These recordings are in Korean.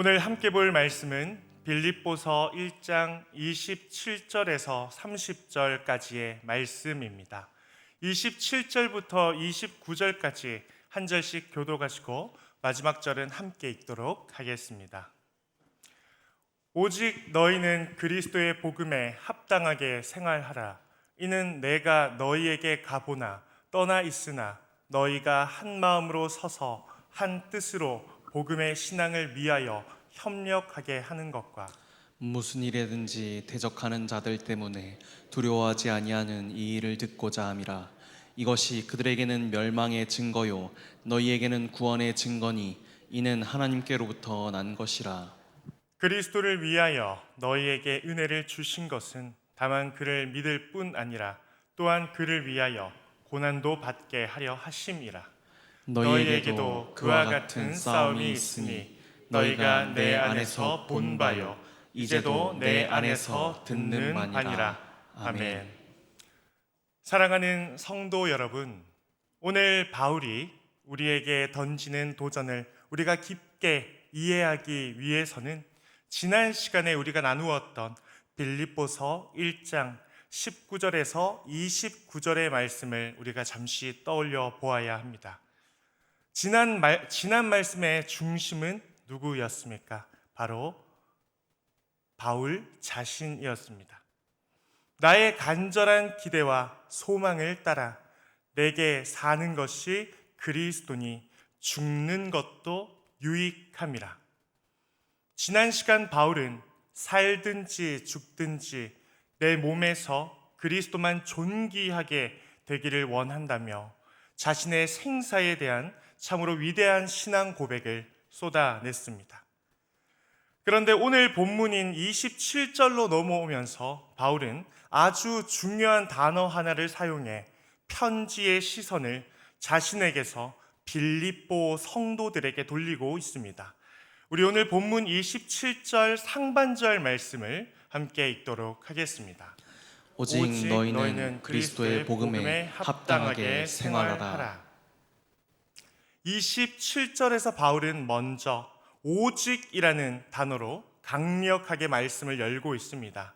오늘 함께 볼 말씀은 빌립보서 1장 27절에서 30절까지의 말씀입니다. 27절부터 29절까지 한 절씩 교독하시고 마지막 절은 함께 읽도록 하겠습니다. 오직 너희는 그리스도의 복음에 합당하게 생활하라. 이는 내가 너희에게 가보나 떠나 있으나 너희가 한 마음으로 서서 한 뜻으로 복음의 신앙을 위하여 협력하게 하는 것과 무슨 일에든지 대적하는 자들 때문에 두려워하지 아니하는 이 일을 듣고자 함이라. 이것이 그들에게는 멸망의 증거요 너희에게는 구원의 증거니 이는 하나님께로부터 난 것이라. 그리스도를 위하여 너희에게 은혜를 주신 것은 다만 그를 믿을 뿐 아니라 또한 그를 위하여 고난도 받게 하려 하심이라. 너희에게도 그와 같은 싸움이 있으니 너희가 내 안에서 본 바요 이제도 내 안에서 듣는 바니라. 아멘. 사랑하는 성도 여러분, 오늘 바울이 우리에게 던지는 도전을 우리가 깊게 이해하기 위해서는 지난 시간에 우리가 나누었던 빌립보서 1장 19절에서 29절의 말씀을 우리가 잠시 떠올려 보아야 합니다. 지난 말씀의 중심은 누구였습니까? 바로 바울 자신이었습니다. 나의 간절한 기대와 소망을 따라 내게 사는 것이 그리스도니 죽는 것도 유익함이라. 지난 시간 바울은 살든지 죽든지 내 몸에서 그리스도만 존귀하게 되기를 원한다며 자신의 생사에 대한 참으로 위대한 신앙 고백을 쏟아냈습니다. 그런데 오늘 본문인 27절로 넘어오면서 바울은 아주 중요한 단어 하나를 사용해 편지의 시선을 자신에게서 빌립보 성도들에게 돌리고 있습니다. 우리 오늘 본문 27절 상반절 말씀을 함께 읽도록 하겠습니다. 오직 너희는 그리스도의 복음에 합당하게 생활하라. 27절에서 바울은 먼저 오직이라는 단어로 강력하게 말씀을 열고 있습니다.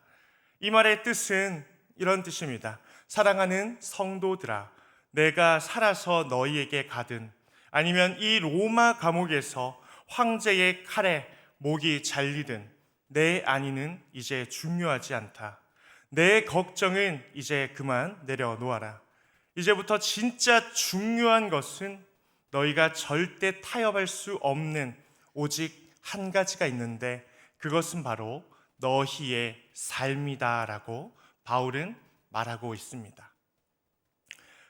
이 말의 뜻은 이런 뜻입니다. 사랑하는 성도들아, 내가 살아서 너희에게 가든 아니면 이 로마 감옥에서 황제의 칼에 목이 잘리든 내 안위는 이제 중요하지 않다. 내 걱정은 이제 그만 내려놓아라. 이제부터 진짜 중요한 것은 너희가 절대 타협할 수 없는 오직 한 가지가 있는데 그것은 바로 너희의 삶이다라고 바울은 말하고 있습니다.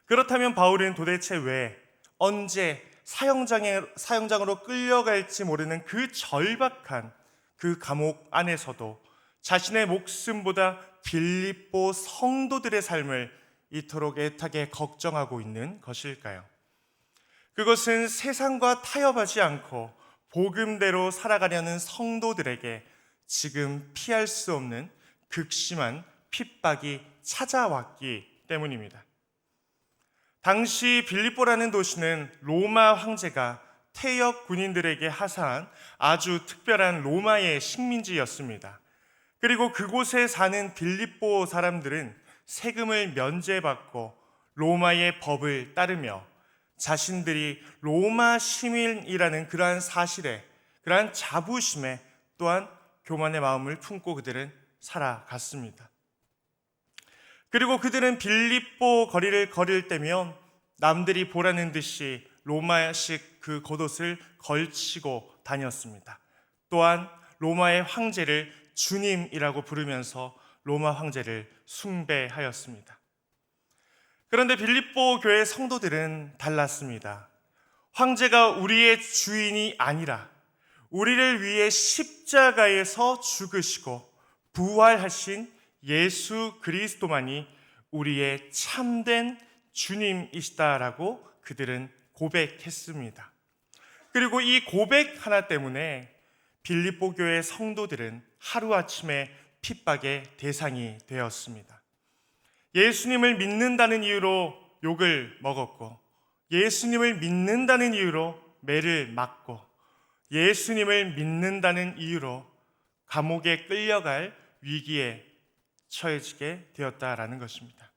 그렇다면 바울은 도대체 왜 언제 사형장으로 끌려갈지 모르는 그 절박한 그 감옥 안에서도 자신의 목숨보다 빌립보 성도들의 삶을 이토록 애타게 걱정하고 있는 것일까요? 그것은 세상과 타협하지 않고 복음대로 살아가려는 성도들에게 지금 피할 수 없는 극심한 핍박이 찾아왔기 때문입니다. 당시 빌립보라는 도시는 로마 황제가 퇴역 군인들에게 하사한 아주 특별한 로마의 식민지였습니다. 그리고 그곳에 사는 빌립보 사람들은 세금을 면제받고 로마의 법을 따르며 자신들이 로마 시민이라는 그러한 사실에, 그러한 자부심에 또한 교만의 마음을 품고 그들은 살아갔습니다. 그리고 그들은 빌립보 거리를 걸을 때면 남들이 보라는 듯이 로마식 그 겉옷을 걸치고 다녔습니다. 또한 로마의 황제를 주님이라고 부르면서 로마 황제를 숭배하였습니다. 그런데 빌립보 교회 성도들은 달랐습니다. 황제가 우리의 주인이 아니라 우리를 위해 십자가에서 죽으시고 부활하신 예수 그리스도만이 우리의 참된 주님이시다라고 그들은 고백했습니다. 그리고 이 고백 하나 때문에 빌립보 교회 성도들은 하루아침에 핍박의 대상이 되었습니다. 예수님을 믿는다는 이유로 욕을 먹었고 예수님을 믿는다는 이유로 매를 맞고 예수님을 믿는다는 이유로 감옥에 끌려갈 위기에 처해지게 되었다라는 것입니다.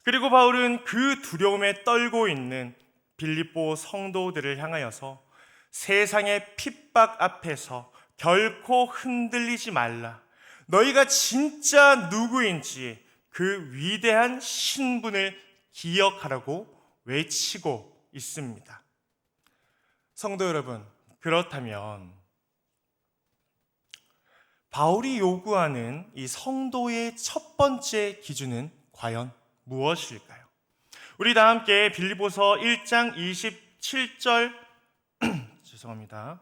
그리고 바울은 그 두려움에 떨고 있는 빌립보 성도들을 향하여서 세상의 핍박 앞에서 결코 흔들리지 말라. 너희가 진짜 누구인지 그 위대한 신분을 기억하라고 외치고 있습니다. 성도 여러분, 그렇다면 바울이 요구하는 이 성도의 첫 번째 기준은 과연 무엇일까요? 우리 다 함께 빌립보서 1장 27절 죄송합니다.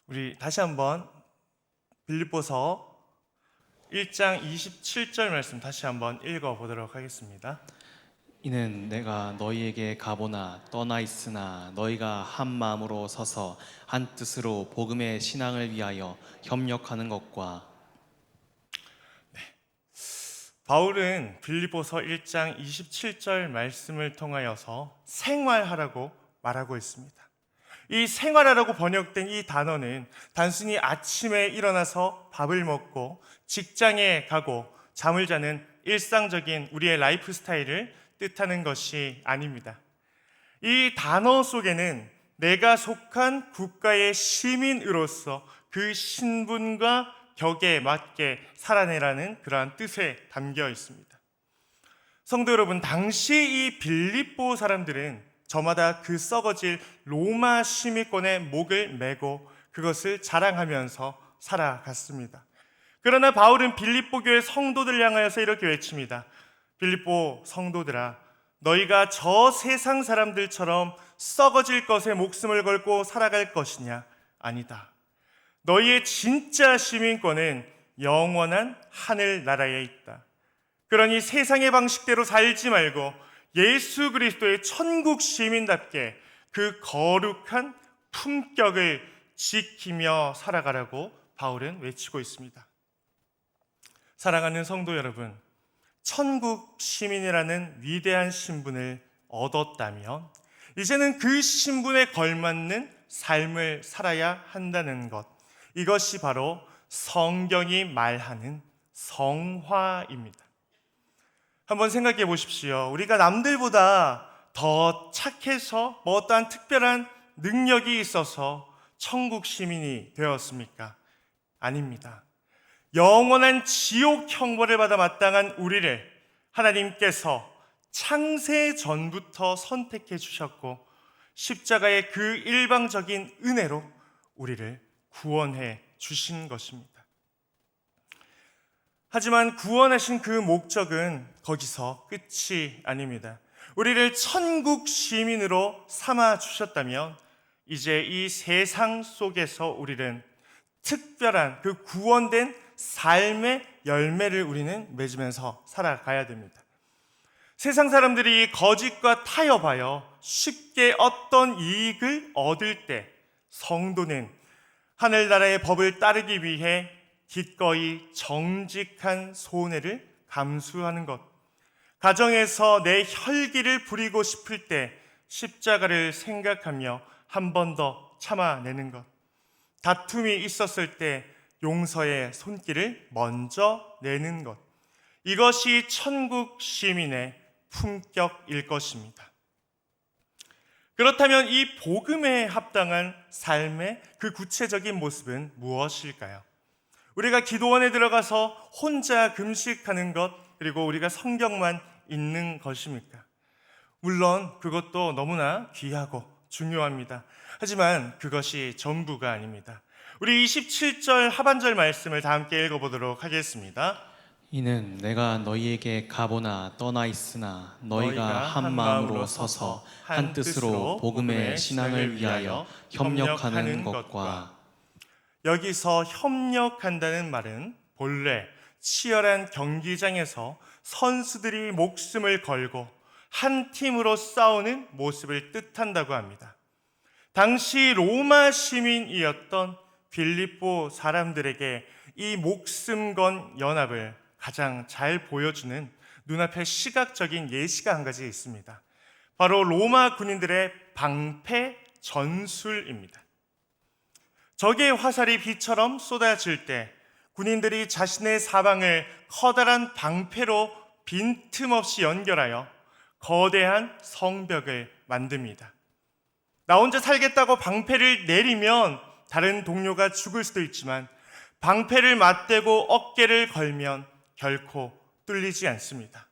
우리 다시 한번 빌립보서 1장 27절 말씀 다시 한번 읽어보도록 하겠습니다. 이는 내가 너희에게 가보나 떠나 있으나 너희가 한 마음으로 서서 한 뜻으로 복음의 신앙을 위하여 협력하는 것과 바울은 빌립보서 1장 27절 말씀을 통하여서 생활하라고 말하고 있습니다. 이 생활하라고 번역된 이 단어는 단순히 아침에 일어나서 밥을 먹고 직장에 가고 잠을 자는 일상적인 우리의 라이프 스타일을 뜻하는 것이 아닙니다. 이 단어 속에는 내가 속한 국가의 시민으로서 그 신분과 격에 맞게 살아내라는 그러한 뜻에 담겨 있습니다. 성도 여러분, 당시 이 빌립보 사람들은 저마다 그 썩어질 로마 시민권의 목을 메고 그것을 자랑하면서 살아갔습니다. 그러나 바울은 빌립보 교회 성도들 향하여서 이렇게 외칩니다. 빌립보 성도들아, 너희가 저 세상 사람들처럼 썩어질 것에 목숨을 걸고 살아갈 것이냐? 아니다. 너희의 진짜 시민권은 영원한 하늘나라에 있다. 그러니 세상의 방식대로 살지 말고 예수 그리스도의 천국 시민답게 그 거룩한 품격을 지키며 살아가라고 바울은 외치고 있습니다. 사랑하는 성도 여러분, 천국 시민이라는 위대한 신분을 얻었다면 이제는 그 신분에 걸맞는 삶을 살아야 한다는 것, 이것이 바로 성경이 말하는 성화입니다. 한번 생각해 보십시오. 우리가 남들보다 더 착해서 뭐 어떠한 특별한 능력이 있어서 천국 시민이 되었습니까? 아닙니다. 영원한 지옥 형벌을 받아 마땅한 우리를 하나님께서 창세 전부터 선택해 주셨고 십자가의 그 일방적인 은혜로 우리를 구원해 주신 것입니다. 하지만 구원하신 그 목적은 거기서 끝이 아닙니다. 우리를 천국 시민으로 삼아 주셨다면 이제 이 세상 속에서 우리는 특별한 그 구원된 삶의 열매를 우리는 맺으면서 살아가야 됩니다. 세상 사람들이 거짓과 타협하여 쉽게 어떤 이익을 얻을 때 성도는 하늘나라의 법을 따르기 위해 기꺼이 정직한 손해를 감수하는 것, 가정에서 내 혈기를 부리고 싶을 때 십자가를 생각하며 한 번 더 참아내는 것, 다툼이 있었을 때 용서의 손길을 먼저 내는 것, 이것이 천국 시민의 품격일 것입니다. 그렇다면 이 복음에 합당한 삶의 그 구체적인 모습은 무엇일까요? 우리가 기도원에 들어가서 혼자 금식하는 것, 그리고 우리가 성경만 읽는 것입니까? 물론 그것도 너무나 귀하고 중요합니다. 하지만 그것이 전부가 아닙니다. 우리 27절 하반절 말씀을 다 함께 읽어보도록 하겠습니다. 이는 내가 너희에게 가보나 떠나 있으나 너희가 한 마음으로 서서 한 뜻으로 복음의 신앙을 위하여 협력하는 것과. 여기서 협력한다는 말은 본래 치열한 경기장에서 선수들이 목숨을 걸고 한 팀으로 싸우는 모습을 뜻한다고 합니다. 당시 로마 시민이었던 빌립보 사람들에게 이 목숨 건 연합을 가장 잘 보여주는 눈앞에 시각적인 예시가 한 가지 있습니다. 바로 로마 군인들의 방패 전술입니다. 적의 화살이 비처럼 쏟아질 때 군인들이 자신의 사방을 커다란 방패로 빈틈없이 연결하여 거대한 성벽을 만듭니다. 나 혼자 살겠다고 방패를 내리면 다른 동료가 죽을 수도 있지만 방패를 맞대고 어깨를 걸면 결코 뚫리지 않습니다.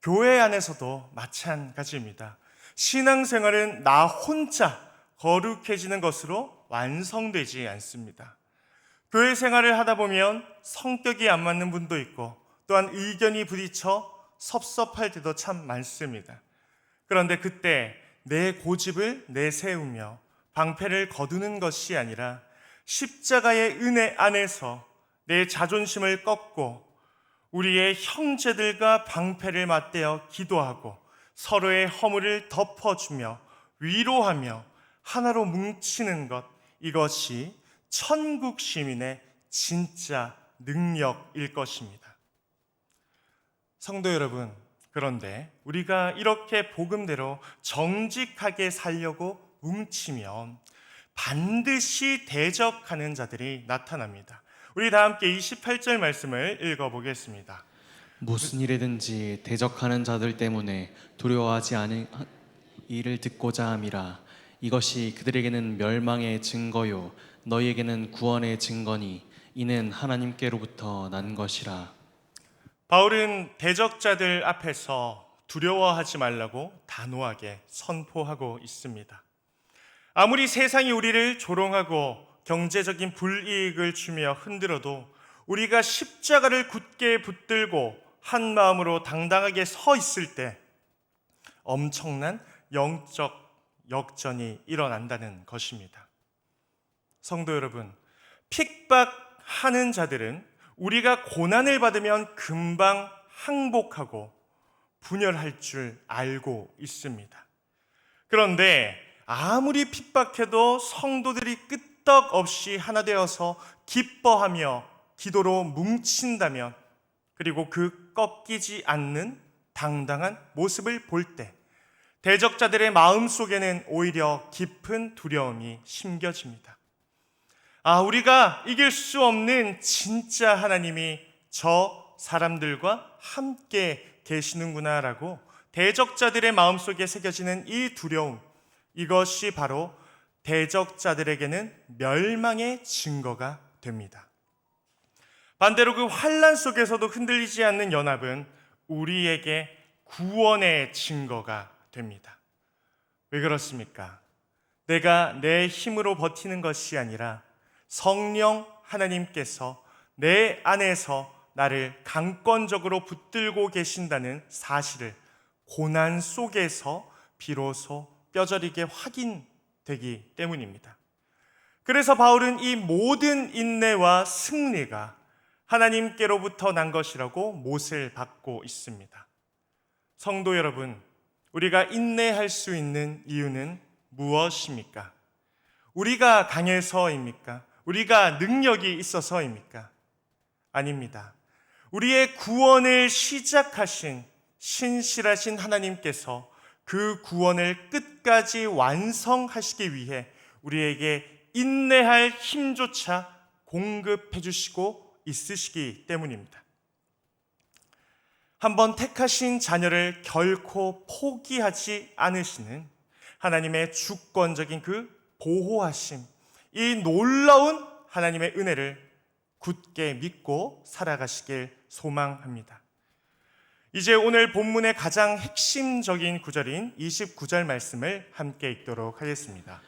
교회 안에서도 마찬가지입니다. 신앙생활은 나 혼자 거룩해지는 것으로 완성되지 않습니다. 교회 생활을 하다 보면 성격이 안 맞는 분도 있고 또한 의견이 부딪혀 섭섭할 때도 참 많습니다. 그런데 그때 내 고집을 내세우며 방패를 거두는 것이 아니라 십자가의 은혜 안에서 내 자존심을 꺾고 우리의 형제들과 방패를 맞대어 기도하고 서로의 허물을 덮어주며 위로하며 하나로 뭉치는 것, 이것이 천국 시민의 진짜 능력일 것입니다. 성도 여러분, 그런데 우리가 이렇게 복음대로 정직하게 살려고 뭉치면 반드시 대적하는 자들이 나타납니다. 우리 다 함께 28절 말씀을 읽어보겠습니다. 무슨 일에든지 대적하는 자들 때문에 두려워하지 않은 일을 듣고자 함이라. 이것이 그들에게는 멸망의 증거요 너희에게는 구원의 증거니 이는 하나님께로부터 난 것이라. 바울은 대적자들 앞에서 두려워하지 말라고 단호하게 선포하고 있습니다. 아무리 세상이 우리를 조롱하고 경제적인 불이익을 주며 흔들어도 우리가 십자가를 굳게 붙들고 한 마음으로 당당하게 서 있을 때 엄청난 영적 역전이 일어난다는 것입니다. 성도 여러분, 핍박하는 자들은 우리가 고난을 받으면 금방 항복하고 분열할 줄 알고 있습니다. 그런데 아무리 핍박해도 성도들이 끄떡없이 하나 되어서 기뻐하며 기도로 뭉친다면, 그리고 그 꺾이지 않는 당당한 모습을 볼 때 대적자들의 마음 속에는 오히려 깊은 두려움이 심겨집니다. 우리가 이길 수 없는 진짜 하나님이 저 사람들과 함께 계시는구나라고 대적자들의 마음속에 새겨지는 이 두려움, 이것이 바로 대적자들에게는 멸망의 증거가 됩니다. 반대로 그 환난 속에서도 흔들리지 않는 연합은 우리에게 구원의 증거가 됩니다. 왜 그렇습니까? 내가 내 힘으로 버티는 것이 아니라 성령 하나님께서 내 안에서 나를 강권적으로 붙들고 계신다는 사실을 고난 속에서 비로소 뼈저리게 확인되기 때문입니다. 그래서 바울은 이 모든 인내와 승리가 하나님께로부터 난 것이라고 못을 받고 있습니다. 성도 여러분, 우리가 인내할 수 있는 이유는 무엇입니까? 우리가 강해서입니까? 우리가 능력이 있어서입니까? 아닙니다. 우리의 구원을 시작하신 신실하신 하나님께서 그 구원을 끝까지 완성하시기 위해 우리에게 인내할 힘조차 공급해 주시고 있으시기 때문입니다. 한번 택하신 자녀를 결코 포기하지 않으시는 하나님의 주권적인 그 보호하심, 이 놀라운 하나님의 은혜를 굳게 믿고 살아가시길 소망합니다. 이제 오늘 본문의 가장 핵심적인 구절인 29절 말씀을 함께 읽도록 하겠습니다.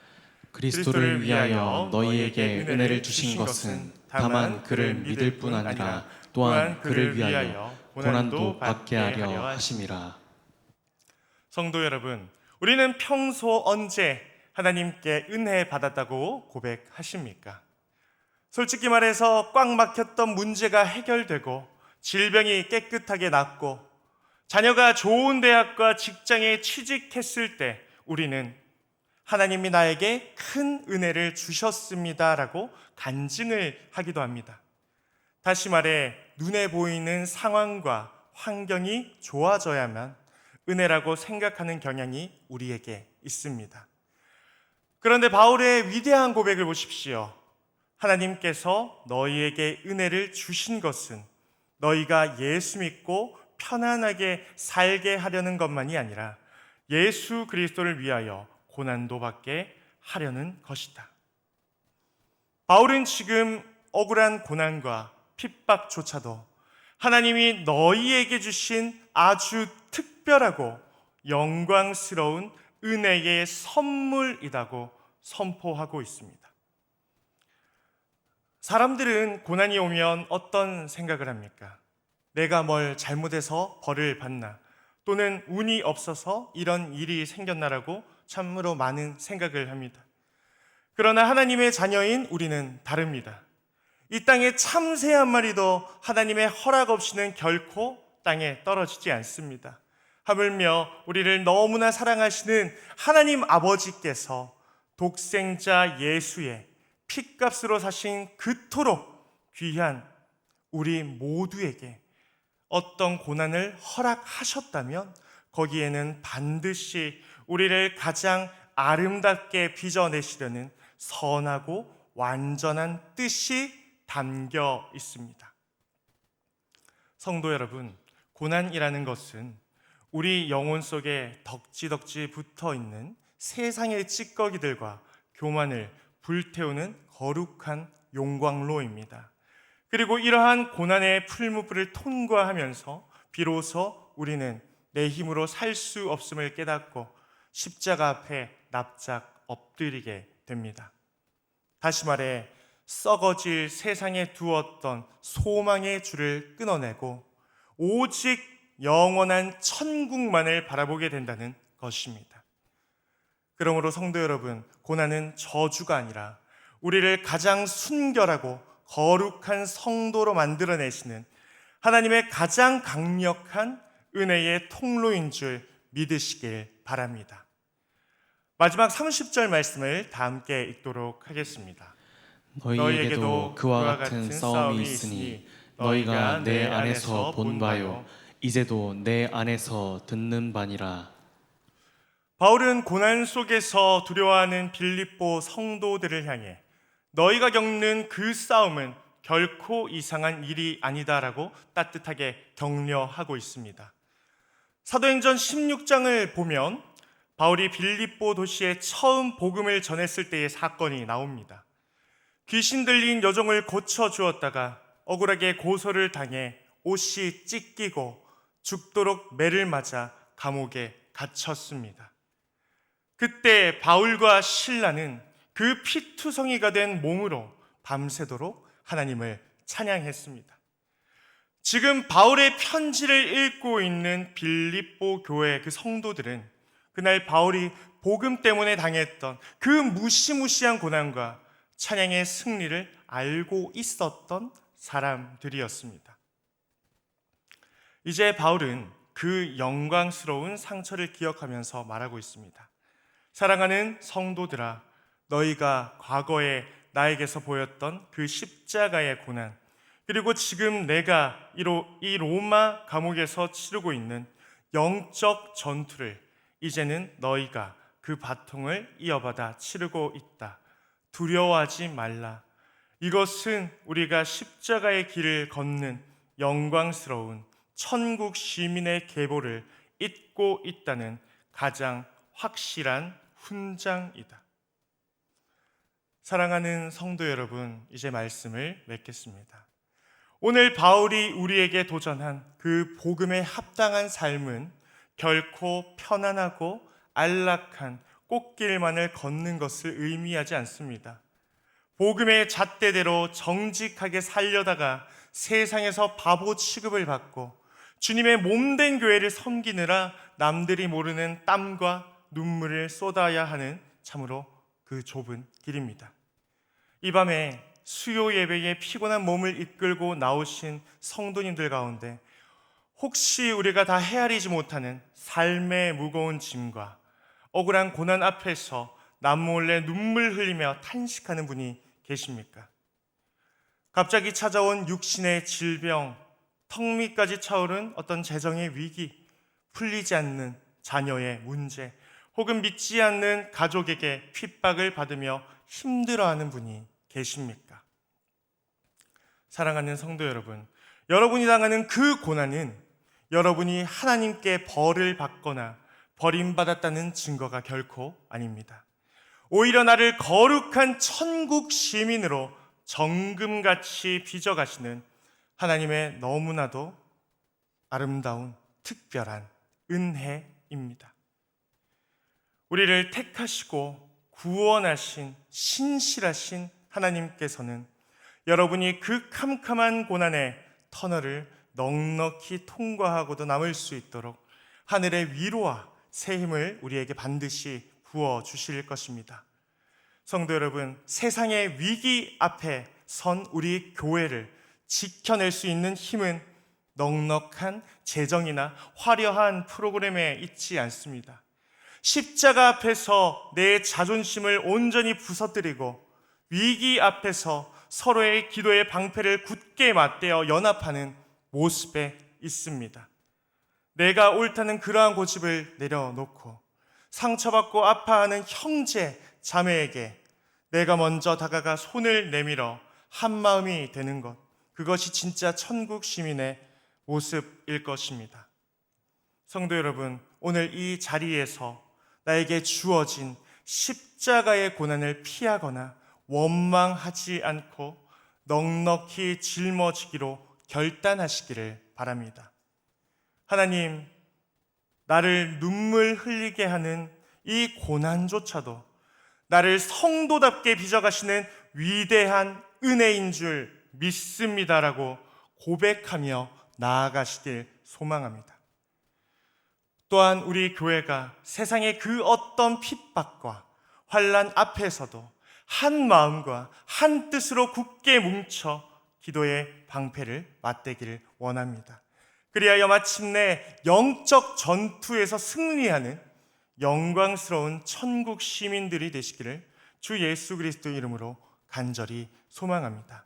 그리스도를 위하여 너희에게 은혜를 주신 것은 다만 그를 믿을 뿐 아니라 또한 그를 위하여 고난도 받게 하려 하심이라. 성도 여러분, 우리는 평소 언제 하나님께 은혜 받았다고 고백하십니까? 솔직히 말해서 꽉 막혔던 문제가 해결되고 질병이 깨끗하게 낫고 자녀가 좋은 대학과 직장에 취직했을 때 우리는 하나님이 나에게 큰 은혜를 주셨습니다라고 간증을 하기도 합니다. 다시 말해 눈에 보이는 상황과 환경이 좋아져야만 은혜라고 생각하는 경향이 우리에게 있습니다. 그런데 바울의 위대한 고백을 보십시오. 하나님께서 너희에게 은혜를 주신 것은 너희가 예수 믿고 편안하게 살게 하려는 것만이 아니라 예수 그리스도를 위하여 고난도 받게 하려는 것이다. 바울은 지금 억울한 고난과 핍박조차도 하나님이 너희에게 주신 아주 특별하고 영광스러운 은혜의 선물이라고 선포하고 있습니다. 사람들은 고난이 오면 어떤 생각을 합니까? 내가 뭘 잘못해서 벌을 받나? 또는 운이 없어서 이런 일이 생겼나라고 참으로 많은 생각을 합니다. 그러나 하나님의 자녀인 우리는 다릅니다. 이 땅에 참새 한 마리도 하나님의 허락 없이는 결코 땅에 떨어지지 않습니다. 하물며 우리를 너무나 사랑하시는 하나님 아버지께서 독생자 예수의 핏값으로 사신 그토록 귀한 우리 모두에게 어떤 고난을 허락하셨다면 거기에는 반드시 우리를 가장 아름답게 빚어내시려는 선하고 완전한 뜻이 담겨 있습니다. 성도 여러분, 고난이라는 것은 우리 영혼 속에 덕지덕지 붙어 있는 세상의 찌꺼기들과 교만을 불태우는 거룩한 용광로입니다. 그리고 이러한 고난의 풀무불을 통과하면서 비로소 우리는 내 힘으로 살 수 없음을 깨닫고 십자가 앞에 납작 엎드리게 됩니다. 다시 말해 썩어질 세상에 두었던 소망의 줄을 끊어내고 오직 영원한 천국만을 바라보게 된다는 것입니다. 그러므로 성도 여러분, 고난은 저주가 아니라 우리를 가장 순결하고 거룩한 성도로 만들어내시는 하나님의 가장 강력한 은혜의 통로인 줄 믿으시길 바랍니다. 마지막 30절 말씀을 다 함께 읽도록 하겠습니다. 너희에게도 그와 같은 싸움이 있으니 너희가 내 안에서 본 바요 이제도 내 안에서 듣는 바니라. 바울은 고난 속에서 두려워하는 빌립보 성도들을 향해 너희가 겪는 그 싸움은 결코 이상한 일이 아니다라고 따뜻하게 격려하고 있습니다. 사도행전 16장을 보면 바울이 빌립보 도시에 처음 복음을 전했을 때의 사건이 나옵니다. 귀신 들린 여종을 고쳐주었다가 억울하게 고소를 당해 옷이 찢기고 죽도록 매를 맞아 감옥에 갇혔습니다. 그때 바울과 실라는 그 피투성이가 된 몸으로 밤새도록 하나님을 찬양했습니다. 지금 바울의 편지를 읽고 있는 빌립보 교회 그 성도들은 그날 바울이 복음 때문에 당했던 그 무시무시한 고난과 찬양의 승리를 알고 있었던 사람들이었습니다. 이제 바울은 그 영광스러운 상처를 기억하면서 말하고 있습니다. 사랑하는 성도들아, 너희가 과거에 나에게서 보였던 그 십자가의 고난, 그리고 지금 내가 이 로마 감옥에서 치르고 있는 영적 전투를 이제는 너희가 그 바통을 이어받아 치르고 있다. 두려워하지 말라. 이것은 우리가 십자가의 길을 걷는 영광스러운 천국 시민의 계보를 잇고 있다는 가장 확실한 훈장이다. 사랑하는 성도 여러분, 이제 말씀을 맺겠습니다. 오늘 바울이 우리에게 도전한 그 복음에 합당한 삶은 결코 편안하고 안락한 꽃길만을 걷는 것을 의미하지 않습니다. 복음의 잣대대로 정직하게 살려다가 세상에서 바보 취급을 받고 주님의 몸된 교회를 섬기느라 남들이 모르는 땀과 눈물을 쏟아야 하는 참으로 그 좁은 길입니다. 이 밤에 수요 예배에 피곤한 몸을 이끌고 나오신 성도님들 가운데 혹시 우리가 다 헤아리지 못하는 삶의 무거운 짐과 억울한 고난 앞에서 남몰래 눈물 흘리며 탄식하는 분이 계십니까? 갑자기 찾아온 육신의 질병, 턱 밑까지 차오른 어떤 재정의 위기, 풀리지 않는 자녀의 문제, 혹은 믿지 않는 가족에게 핍박을 받으며 힘들어하는 분이 계십니까? 사랑하는 성도 여러분, 여러분이 당하는 그 고난은 여러분이 하나님께 벌을 받거나 버림받았다는 증거가 결코 아닙니다. 오히려 나를 거룩한 천국 시민으로 정금같이 빚어가시는 하나님의 너무나도 아름다운 특별한 은혜입니다. 우리를 택하시고 구원하신 신실하신 하나님께서는 여러분이 그 캄캄한 고난의 터널을 넉넉히 통과하고도 남을 수 있도록 하늘의 위로와 새 힘을 우리에게 반드시 부어주실 것입니다. 성도 여러분, 세상의 위기 앞에 선 우리 교회를 지켜낼 수 있는 힘은 넉넉한 재정이나 화려한 프로그램에 있지 않습니다. 십자가 앞에서 내 자존심을 온전히 부서뜨리고 위기 앞에서 서로의 기도의 방패를 굳게 맞대어 연합하는 모습에 있습니다. 내가 옳다는 그러한 고집을 내려놓고 상처받고 아파하는 형제, 자매에게 내가 먼저 다가가 손을 내밀어 한마음이 되는 것, 그것이 진짜 천국 시민의 모습일 것입니다. 성도 여러분, 오늘 이 자리에서 나에게 주어진 십자가의 고난을 피하거나 원망하지 않고 넉넉히 짊어지기로 결단하시기를 바랍니다. 하나님, 나를 눈물 흘리게 하는 이 고난조차도 나를 성도답게 빚어가시는 위대한 은혜인 줄 믿습니다라고 고백하며 나아가시길 소망합니다. 또한 우리 교회가 세상의 그 어떤 핍박과 환난 앞에서도 한 마음과 한 뜻으로 굳게 뭉쳐 기도의 방패를 맞대기를 원합니다. 그리하여 마침내 영적 전투에서 승리하는 영광스러운 천국 시민들이 되시기를 주 예수 그리스도 이름으로 간절히 소망합니다.